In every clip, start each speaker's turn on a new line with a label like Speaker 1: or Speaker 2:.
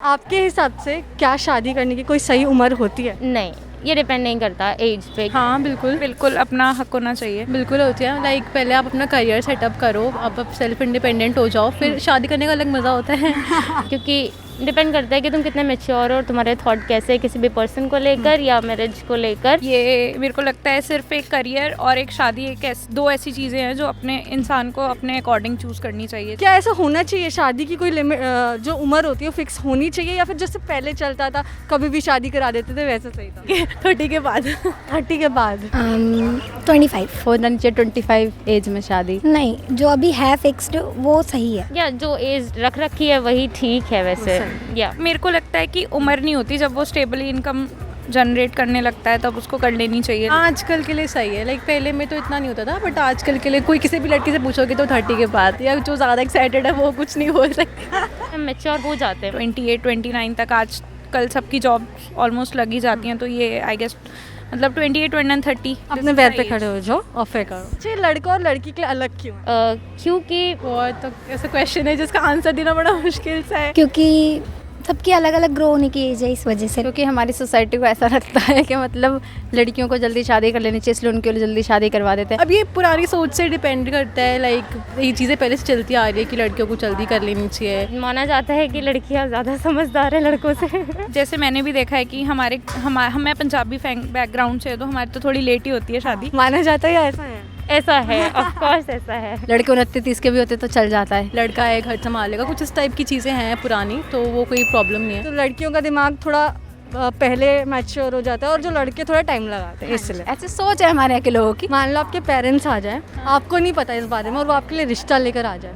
Speaker 1: आपके हिसाब से क्या शादी करने की कोई सही उम्र होती है?
Speaker 2: नहीं, ये डिपेंड नहीं करता एज पे।
Speaker 3: हाँ बिल्कुल अपना हक होना चाहिए।
Speaker 4: बिल्कुल होती है। लाइक पहले आप अपना करियर सेटअप करो, आप सेल्फ इंडिपेंडेंट हो जाओ, फिर शादी करने का अलग मज़ा होता है।
Speaker 2: क्योंकि डिपेंड करता है कि तुम कितने मैच्योर हो और तुम्हारे थॉट कैसे है किसी भी पर्सन को लेकर या मैरिज को लेकर।
Speaker 3: ये मेरे को लगता है सिर्फ एक करियर और एक शादी दो ऐसी चीज़ें हैं जो अपने इंसान को अपने अकॉर्डिंग चूज़ करनी चाहिए।
Speaker 1: क्या ऐसा होना चाहिए शादी की कोई लिमिट जो उम्र होती है वो फिक्स होनी चाहिए, या फिर जैसे पहले चलता था कभी भी शादी करा देते थे वैसा सही था?
Speaker 4: 30 के बाद
Speaker 1: 30 के बाद
Speaker 5: 25
Speaker 4: होना चाहिए। 25 एज में शादी
Speaker 5: नहीं, जो अभी है फिक्स्ड वो सही है।
Speaker 2: या जो एज रख रखी है वही ठीक है वैसे। या
Speaker 3: मेरे को लगता है कि उम्र नहीं होती, जब वो स्टेबली इनकम जनरेट करने लगता है तब उसको कर लेनी चाहिए।
Speaker 4: आजकल के लिए सही है। लाइक पहले में तो इतना नहीं होता था, बट आजकल के लिए कोई किसी भी लड़की से पूछोगे तो 30 के बाद, या जो ज़्यादा एक्साइटेड है वो कुछ नहीं बोल सकता।
Speaker 2: हम मैच्योर हो जाते हैं।
Speaker 3: 28 29 तक आजकल सबकी जॉब ऑलमोस्ट लग ही जाती हैं, तो ये आई गेस मतलब 28 29 30
Speaker 1: अपने पैर पे खड़े हो जाओ और फिर करो। अच्छा, लड़का और लड़की के लिए अलग क्यों है?
Speaker 2: क्योंकि
Speaker 4: बहुत तो ऐसा क्वेश्चन है जिसका आंसर देना बड़ा मुश्किल सा है,
Speaker 5: क्योंकि सबकी अलग अलग ग्रो होने की एज है, इस वजह से।
Speaker 4: क्योंकि हमारी सोसाइटी को ऐसा लगता है कि मतलब लड़कियों को जल्दी शादी कर लेनी चाहिए, इसलिए उनके लिए जल्दी शादी करवा देते हैं। अब ये पुरानी सोच से डिपेंड करता है। लाइक ये चीज़ें पहले से चलती आ रही है कि लड़कियों को जल्दी कर लेनी चाहिए।
Speaker 2: माना जाता है कि लड़कियां ज़्यादा समझदार है लड़कों से।
Speaker 3: जैसे मैंने भी देखा है कि हमें पंजाबी बैकग्राउंड से, तो हमारी तो थोड़ी लेट ही होती है शादी।
Speaker 1: माना जाता है या ऐसा है?
Speaker 2: ऐसा है, ऑफ कोर्स ऐसा है।
Speaker 4: लड़के 29-30 के भी होते तो चल जाता है, लड़का है घर संभालेगा, कुछ इस टाइप की चीज़ें हैं पुरानी, तो वो कोई प्रॉब्लम नहीं है।
Speaker 1: तो लड़कियों का दिमाग थोड़ा पहले मैच्योर हो जाता है और जो लड़के थोड़ा टाइम लगाते हैं, इसलिए।
Speaker 4: ऐसे सोच है हमारे यहाँ के लोगों की।
Speaker 1: मान लो आपके पेरेंट्स आ जाए, आपको नहीं पता इस बारे में, और वो आपके लिए रिश्ता लेकर आ जाए,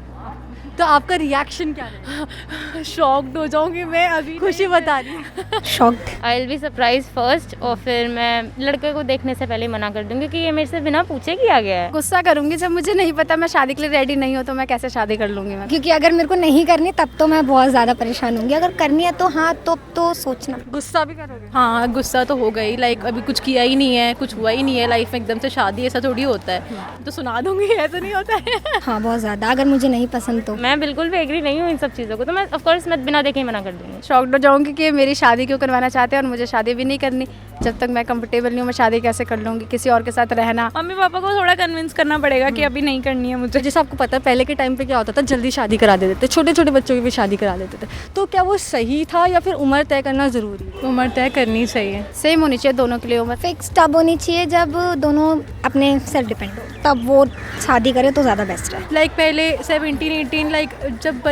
Speaker 1: तो आपका रिएक्शन क्या रहेगा?
Speaker 4: शॉक्ड हो जाऊंगी मैं। अभी
Speaker 1: खुशी बता रही है।
Speaker 5: Shocked.
Speaker 2: I will be surprise first, और फिर मैं लड़के को देखने से पहले मना कर दूंगी कि ये मेरे से बिना पूछे किया गया है।
Speaker 4: गुस्सा करूंगी जब मुझे नहीं पता, मैं शादी के लिए रेडी नहीं हूँ तो मैं कैसे शादी कर लूंगी मैं।
Speaker 5: क्योंकि अगर मेरे को नहीं करनी तब तो मैं बहुत ज़्यादा परेशान होंगी, अगर करनी है तो हाँ तो सोचना।
Speaker 1: गुस्सा भी करोगे?
Speaker 4: हाँ, गुस्सा तो हो गई। लाइक अभी कुछ किया ही नहीं है, कुछ हुआ ही नहीं है लाइफ में, एकदम से शादी ऐसा थोड़ी होता है, तो सुना दूंगी, ऐसा नहीं होता है।
Speaker 5: हाँ, बहुत ज़्यादा। अगर मुझे नहीं पसंद तो
Speaker 2: मैं बिल्कुल भी एग्री नहीं हूँ इन सब चीज़ों को, तो मैं ऑफ कोर्स मैं बिना देखे ही मना कर दूंगी।
Speaker 4: शॉक्ड हो जाऊंगी कि मेरी शादी क्यों करवाना चाहते हैं और मुझे शादी भी नहीं करनी। जब तक मैं कंफर्टेबल नहीं हूँ मैं शादी कैसे कर लूँगी? किसी और के साथ रहना।
Speaker 3: मम्मी पापा को थोड़ा कन्विंस करना पड़ेगा कि अभी नहीं करनी है मुझे।
Speaker 1: जैसे आपको पता है पहले के टाइम पे क्या होता था, जल्दी शादी करा देते थे, छोटे छोटे बच्चों की भी शादी करा देते थे, तो क्या वो सही था या फिर उम्र तय करना ज़रूरी है?
Speaker 4: उम्र तय करनी चाहिए, सेम होनी चाहिए दोनों के लिए उम्र।
Speaker 5: फिक्स तब होनी चाहिए जब दोनों अपने सेल्फ डिपेंड हो, तब वो शादी करे तो ज़्यादा बेस्ट है।
Speaker 4: लाइक पहले 17-18, लाइक जब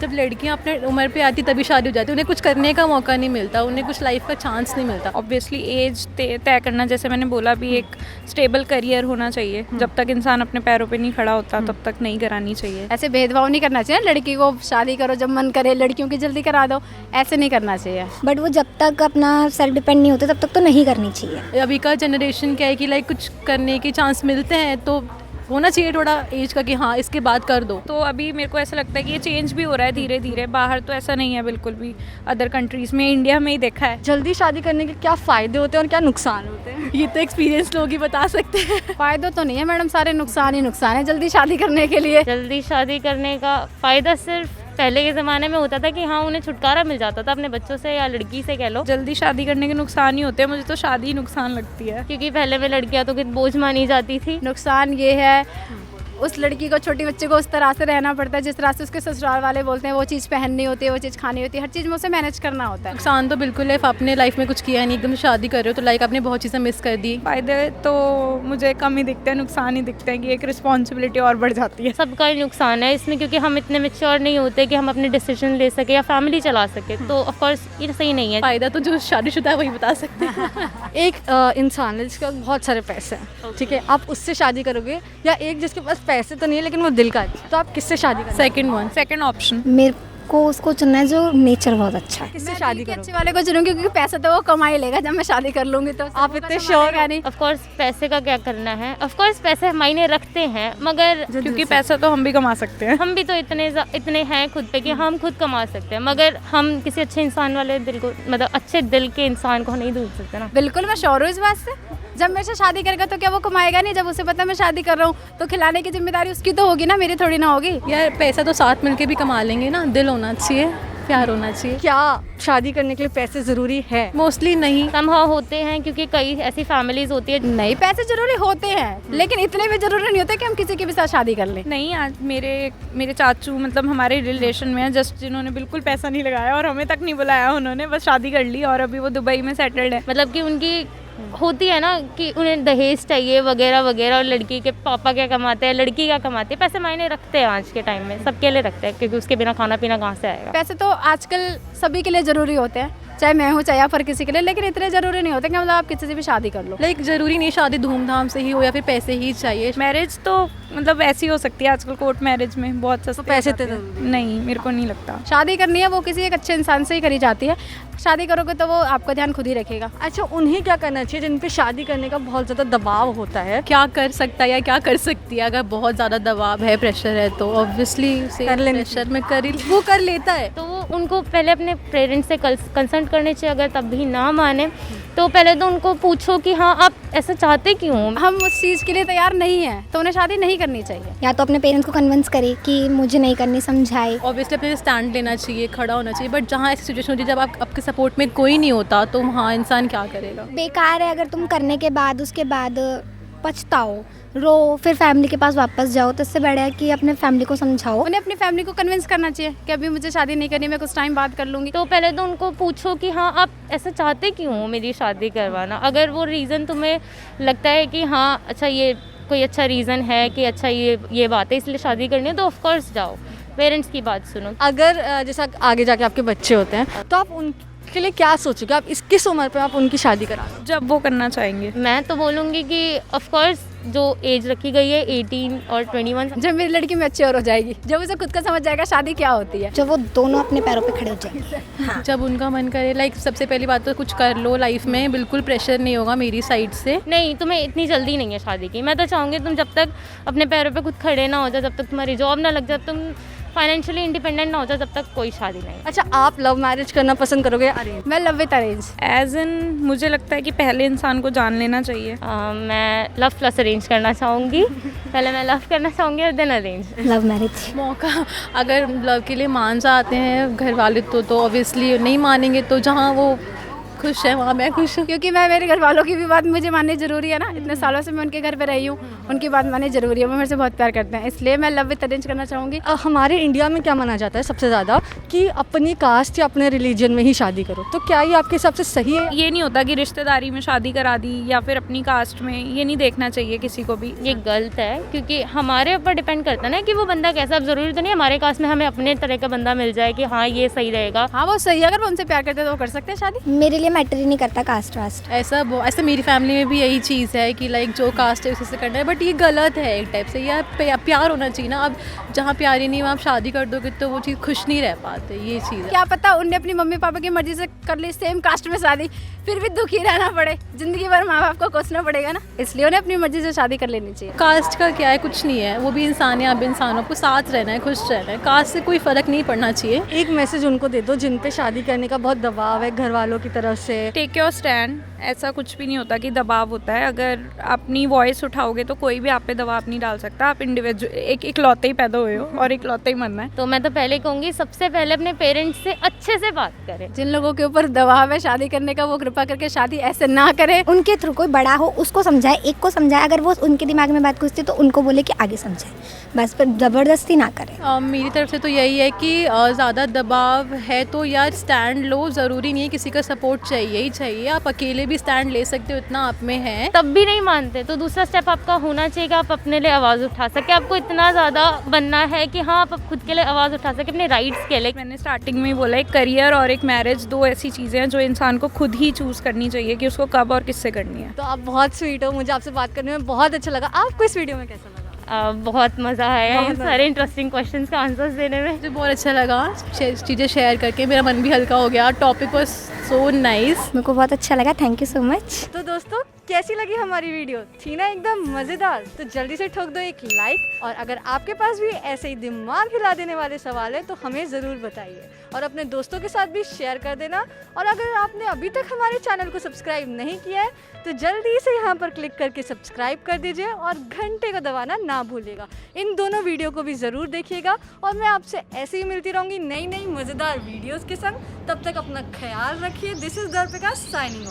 Speaker 4: लड़कियां अपने उम्र पे आती तभी शादी हो जाती, उन्हें कुछ करने का मौका नहीं मिलता, उन्हें कुछ लाइफ का चांस नहीं मिलता।
Speaker 3: ऑब्वियसली एज तय करना, जैसे मैंने बोला भी, एक स्टेबल करियर होना चाहिए। जब तक इंसान अपने पैरों पे नहीं खड़ा होता तब तक नहीं करानी चाहिए।
Speaker 4: ऐसे भेदभाव नहीं करना चाहिए, लड़की को शादी करो जब मन करे, लड़कियों की जल्दी करा दो, ऐसे नहीं करना चाहिए।
Speaker 5: बट वो जब तक अपना सेल्फ डिपेंड नहीं होते तब तक तो नहीं करनी चाहिए।
Speaker 4: अभी का जनरेशन क्या है कि लाइक कुछ करने के चांस मिलते हैं तो होना चाहिए थोड़ा एज का कि हाँ इसके बाद कर दो।
Speaker 3: तो अभी मेरे को ऐसा लगता है कि ये चेंज भी हो रहा है धीरे धीरे। बाहर तो ऐसा नहीं है बिल्कुल भी, अदर कंट्रीज़ में, इंडिया में ही देखा है।
Speaker 1: जल्दी शादी करने के क्या फ़ायदे होते हैं और क्या नुकसान होते हैं?
Speaker 4: ये तो एक्सपीरियंस लोग ही बता सकते हैं। फ़ायदा तो नहीं है मैडम, सारे नुकसान ही नुकसान है जल्दी शादी करने के लिए।
Speaker 2: जल्दी शादी करने का फ़ायदा सिर्फ पहले के ज़माने में होता था कि हाँ उन्हें छुटकारा मिल जाता था अपने बच्चों से या लड़की से कह लो।
Speaker 3: जल्दी शादी करने के नुकसान ही होते हैं, मुझे तो शादी ही नुकसान लगती है।
Speaker 2: क्योंकि पहले में लड़कियां तो कितनी बोझ मानी जाती थी।
Speaker 4: नुकसान ये है, उस लड़की को, छोटी बच्चे को उस तरह से रहना पड़ता है जिस तरह से उसके ससुराल वाले बोलते हैं, वो चीज़ पहननी होती है, वो चीज़ खानी होती है, हर चीज़ में उसे मैनेज करना होता है। नुकसान तो बिल्कुल है, आपने लाइफ में कुछ किया नहीं, एकदम शादी कर रहे हो तो लाइक आपने बहुत चीज़ें मिस कर दी।
Speaker 3: फायदे तो मुझे कम ही दिखते हैं, नुकसान ही दिखते हैं कि एक रिस्पॉन्सिबिलिटी और बढ़ जाती है।
Speaker 2: सबका ही नुकसान है इसमें, क्योंकि हम इतने मैच्योर नहीं होते कि हम अपने डिसीजन ले सके या फैमिली चला सके, तो ऑफ कोर्स ये सही नहीं है।
Speaker 4: फ़ायदा तो जो शादीशुदा है वही बता सकते हैं।
Speaker 1: एक इंसान है जिसके पास बहुत सारे पैसे हैं, ठीक है, आप उससे शादी करोगे, या एक जिसके पास पैसे तो नहीं है लेकिन वो दिल का अच्छा, तो आप किससे शादी करोगे?
Speaker 3: Second option.
Speaker 5: मेरे को उसको चुनना है जो नेचर बहुत अच्छा है।
Speaker 1: किससे शादी
Speaker 4: अच्छे
Speaker 1: करोगे?
Speaker 4: वाले को चुनूंगी क्योंकि पैसा तो वो कमा ही लेगा जब मैं शादी कर लूंगी तो।
Speaker 1: आप इतने श्योर हैं?
Speaker 4: नहीं?
Speaker 2: ऑफ कोर्स पैसे का क्या करना है, ऑफ कोर्स पैसे मायने रखते हैं, मगर
Speaker 3: क्योंकि पैसा तो हम भी कमा सकते हैं।
Speaker 2: हम भी तो इतने हैं खुद पे कि हम खुद कमा सकते हैं, मगर हम किसी अच्छे इंसान वाले दिल को, मतलब अच्छे दिल के इंसान को नहीं ढूंढ सकते ना।
Speaker 4: बिल्कुल मैं श्योर हूँ इस बात से। जब मेरे से शादी करेगा तो क्या वो कमाएगा नहीं? जब उसे पता मैं शादी कर रहा हूँ तो खिलाने की जिम्मेदारी उसकी तो होगी ना, मेरी थोड़ी ना होगी। यार पैसा तो साथ मिलके भी कमा लेंगे ना, दिल होना चाहिए, प्यार होना चाहिए।
Speaker 1: क्या शादी करने के लिए पैसे ज़रूरी है?
Speaker 4: मोस्टली नहीं।
Speaker 2: समहाउ होते हैं, क्योंकि कई ऐसी फैमिलीज होती है।
Speaker 4: नहीं, पैसे जरूरी होते हैं लेकिन इतने भी जरूरी नहीं होते कि हम किसी के भी साथ शादी कर लें।
Speaker 3: नहीं, आज मेरे चाचू मतलब हमारे रिलेशन में है जस्ट, जिन्होंने बिल्कुल पैसा नहीं लगाया और हमें तक नहीं बुलाया, उन्होंने बस शादी कर ली और अभी वो दुबई में सेटल्ड है।
Speaker 2: मतलब कि उनकी होती है ना कि उन्हें दहेज चाहिए वगैरह वगैरह, और लड़की के पापा क्या कमाते हैं, लड़की क्या कमाती है। पैसे मायने रखते हैं आज के टाइम में, सबके लिए रखते हैं, क्योंकि उसके बिना खाना पीना कहाँ से आएगा।
Speaker 4: पैसे तो आजकल सभी के लिए जरूरी होते हैं, चाहे मैं हूँ चाहे आप, हर किसी के लिए, लेकिन इतने जरूरी नहीं होते कि मतलब आप किसी से भी शादी कर लो।
Speaker 6: लाइक ज़रूरी नहीं शादी धूमधाम से ही हो या फिर पैसे ही चाहिए।
Speaker 3: मैरिज तो मतलब ऐसी हो सकती है आजकल, कोर्ट मैरिज में बहुत सस्ते
Speaker 1: पैसे
Speaker 3: हो जाते
Speaker 1: तो
Speaker 3: हैं। नहीं, मेरे को नहीं लगता।
Speaker 4: शादी करनी है वो किसी एक अच्छे इंसान से ही करी जाती है। शादी करोगे तो वो आपका ध्यान खुद ही रखेगा।
Speaker 1: अच्छा, उन्हें क्या करना चाहिए जिन पे शादी करने का बहुत ज़्यादा दबाव होता है?
Speaker 6: क्या कर सकता है या क्या कर सकती है? अगर बहुत ज़्यादा दबाव है, प्रेशर है, तो ऑब्वियसली
Speaker 1: कर लेने
Speaker 6: प्रेशर में कर ही वो कर लेता है।
Speaker 2: तो वो उनको पहले अपने पेरेंट्स से कंसल्ट करने चाहिए। अगर तब भी ना माने तो पहले तो उनको पूछो कि हाँ आप ऐसा चाहते क्यों हो।
Speaker 4: हम उस चीज़ के लिए तैयार नहीं है तो उन्हें शादी नहीं करनी चाहिए।
Speaker 5: या तो अपने पेरेंट्स को कन्विंस करे कि मुझे नहीं करनी, समझाए।
Speaker 6: ऑब्वियसली अपने स्टैंड लेना चाहिए, खड़ा होना चाहिए। बट जहाँ ऐसी सिचुएशन होती है जब आपके सपोर्ट में कोई नहीं होता, तो हाँ इंसान क्या करेगा।
Speaker 5: बेकार है अगर तुम करने के बाद उसके बाद पछताओ, रो, फिर फैमिली के पास वापस जाओ, तो इससे बढ़िया है कि अपने फैमिली को समझाओ।
Speaker 4: उन्हें अपनी फैमिली को कन्विंस करना चाहिए कि अभी मुझे शादी नहीं करनी, मैं कुछ टाइम बाद कर लूँगी।
Speaker 2: तो पहले तो उनको पूछो कि हाँ आप ऐसा चाहते क्यों हो मेरी शादी करवाना। अगर वो रीज़न तुम्हें लगता है कि हाँ अच्छा ये कोई अच्छा रीज़न है कि अच्छा ये बात है इसलिए शादी करनी है, तो ऑफकोर्स जाओ, पेरेंट्स की बात सुनो।
Speaker 1: अगर जैसा आगे जाके आपके बच्चे होते हैं तो आप उनके लिए क्या सोचोगे? आप किस उम्र पे आप उनकी शादी करा दो?
Speaker 3: जब वो करना चाहेंगे।
Speaker 2: मैं तो बोलूँगी कि ऑफकोर्स जो एज रखी गई है 18 और 21।
Speaker 4: जब मेरी लड़की मैच्योर हो जाएगी, जब उसे खुद का समझ जाएगा शादी क्या होती है,
Speaker 5: जब वो दोनों अपने पैरों पे खड़े हो जाएंगे। हाँ।
Speaker 6: जब उनका मन करे, लाइक सबसे पहली बात तो कुछ कर लो लाइफ में, बिल्कुल प्रेशर नहीं होगा मेरी साइड से।
Speaker 2: नहीं, तुम्हें इतनी जल्दी नहीं है शादी की। मैं तो चाहूँगी तुम जब तक अपने पैरों पे खुद खड़े ना हो जाए, जब तक तुम्हारी जॉब ना लग जाए, तुम फाइनेंशियली इंडिपेंडेंट ना हो जाए, तब तक कोई शादी नहीं।
Speaker 1: अच्छा, आप लव मैरिज करना पसंद करोगे या अरेंज?
Speaker 4: मैं love with arrange.
Speaker 3: As in मुझे लगता है कि पहले इंसान को जान लेना चाहिए।
Speaker 2: मैं लव प्लस अरेंज करना चाहूँगी। पहले मैं लव करना चाहूँगी और देन अरेंज।
Speaker 5: Love marriage.
Speaker 6: मौका अगर लव के लिए मान जाते हैं घर वाले तो ऑब्वियसली नहीं मानेंगे, तो जहाँ वो खुश है वहाँ मैं खुश हूँ।
Speaker 4: क्योंकि मैं मेरे घर वालों की भी बात मुझे माननी जरूरी है ना। इतने सालों से मैं उनके घर पे रही हूँ, उनकी बात माननी जरूरी है। वो मेरे से बहुत प्यार करते हैं, इसलिए मैं लव विद अरेंज करना चाहूँगी।
Speaker 1: हमारे इंडिया में क्या माना जाता है सबसे ज़्यादा कि अपनी कास्ट या अपने रिलीजन में ही शादी करो, तो क्या ये आपके हिसाब से सही है?
Speaker 3: ये नहीं होता कि रिश्तेदारी में शादी करा दी या फिर अपनी कास्ट में, ये नहीं देखना चाहिए किसी को भी।
Speaker 2: ये गलत है, क्योंकि हमारे ऊपर डिपेंड करता है ना कि वो बंदा कैसा। अब ज़रूरी तो नहीं हमारे कास्ट में हमें अपने तरह का बंदा मिल जाए कि हाँ ये सही रहेगा।
Speaker 4: हाँ वो सही है, अगर वो उनसे प्यार करते हैं तो वो कर सकते हैं शादी।
Speaker 5: मेरे लिए मैटर ही नहीं करता कास्ट वास्ट।
Speaker 6: ऐसा मेरी फैमिली में भी यही चीज़ है कि लाइक जो कास्ट है उसी से करना है। बट ये गलत है एक टाइप से। यार प्यार होना चाहिए ना। अब जहाँ प्यार ही नहीं, वहाँ आप शादी कर दोगे तो वो चीज़ खुश नहीं रह पाते। ये चीज़ है।
Speaker 4: क्या पता उनने अपनी मम्मी पापा की मर्जी से कर ली सेम कास्ट में शादी, फिर भी दुखी रहना पड़े, जिंदगी भर माँ बाप को कोसना पड़ेगा ना। इसलिए उन्हें अपनी मर्जी से शादी कर लेनी चाहिए।
Speaker 6: कास्ट का क्या है, कुछ नहीं है। वो भी इंसान है, आप इंसानों को साथ रहना है, खुश रहना है। कास्ट से कोई फ़र्क नहीं पड़ना चाहिए।
Speaker 1: एक मैसेज उनको दे दो जिन पे शादी करने का बहुत दबाव है घर वालों की तरफ से।
Speaker 3: Take your stand. ऐसा कुछ भी नहीं होता कि दबाव होता है। अगर अपनी वॉइस उठाओगे तो कोई भी आप पे दबाव नहीं डाल सकता। आप इंडिविजुअल एक इकलौते ही पैदा हुए हो और इकलौते ही मरना है।
Speaker 2: तो मैं तो पहले कहूँगी सबसे पहले अपने पेरेंट्स से अच्छे से बात करें।
Speaker 4: जिन लोगों के ऊपर दबाव है शादी करने का, वो कृपा करके शादी ऐसे ना करें।
Speaker 5: उनके थ्रू कोई बड़ा हो उसको समझाए, एक को समझाए। अगर वो उनके दिमाग में बात घुसती तो उनको बोले कि आगे समझाए, बस। पर ज़बरदस्ती ना करें।
Speaker 6: मेरी तरफ से तो यही है कि ज़्यादा दबाव है तो यार स्टैंड लो। ज़रूरी नहीं है किसी का सपोर्ट चाहिए ही चाहिए। आप अकेले भी स्टैंड ले सकते हो, इतना आप में है।
Speaker 2: तब भी नहीं मानते तो दूसरा स्टेप आपका होना चाहिए कि आप अपने लिए आवाज़ उठा सके। आपको इतना ज़्यादा बनना है कि हाँ आप खुद के लिए आवाज़ उठा सके, अपने राइट्स के लिए।
Speaker 3: मैंने स्टार्टिंग में ही बोला, एक करियर और एक मैरिज दो ऐसी चीज़ें हैं जो इंसान को खुद ही चूज़ करनी चाहिए कि उसको कब और किससे करनी है।
Speaker 1: तो आप बहुत स्वीट हो, मुझे आपसे बात करने में बहुत अच्छा लगा। आपको इस वीडियो में कैसा लगा?
Speaker 2: बहुत मज़ा आया इन सारे इंटरेस्टिंग क्वेश्चंस का आंसर्स देने में।
Speaker 6: मुझे बहुत अच्छा लगा चीज़ें शेयर करके, मेरा मन भी हल्का हो गया। Topic was so nice.
Speaker 5: मेरे को बहुत अच्छा लगा, थैंक यू सो मच।
Speaker 1: तो दोस्तों कैसी लगी हमारी वीडियो? थी ना एकदम मज़ेदार? तो जल्दी से ठोक दो एक लाइक, और अगर आपके पास भी ऐसे ही दिमाग हिला देने वाले सवाल है तो हमें ज़रूर बताइए, और अपने दोस्तों के साथ भी शेयर कर देना। और अगर आपने अभी तक हमारे चैनल को सब्सक्राइब नहीं किया है तो जल्दी से यहाँ पर क्लिक करके सब्सक्राइब कर दीजिए और घंटे को दबाना ना भूलिएगा। इन दोनों वीडियो को भी ज़रूर देखिएगा, और मैं आपसे ऐसे ही मिलती रहूँगी नई नई मज़ेदार वीडियोज़ के संग। तब तक अपना ख्याल रखिए। This is Darpika signing of.